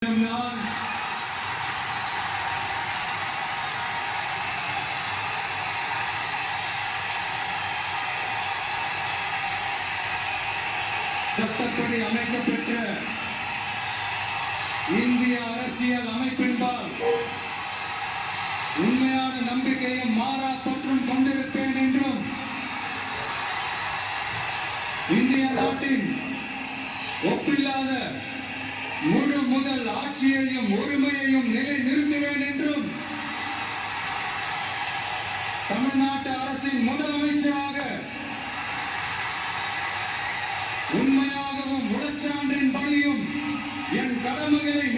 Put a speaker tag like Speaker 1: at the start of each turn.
Speaker 1: நான் சட்டப்படி அமைக்கப்பெற்ற இந்திய அரசியல் அமைப்பின்பால் உண்மையான நம்பிக்கையும் மாறா பற்றும் கொண்டிருப்பேன் என்றும் இந்திய நாட்டின் ஒப்பில்லாத முழு முதல் ஆட்சியையும் உரிமையையும் நிலைநிறுத்துவேன் என்றும் தமிழ்நாட்டு அரசின் முதலமைச்சராக உண்மையாகவும் உளச்சான்றின் படியும் என் கடமைகளை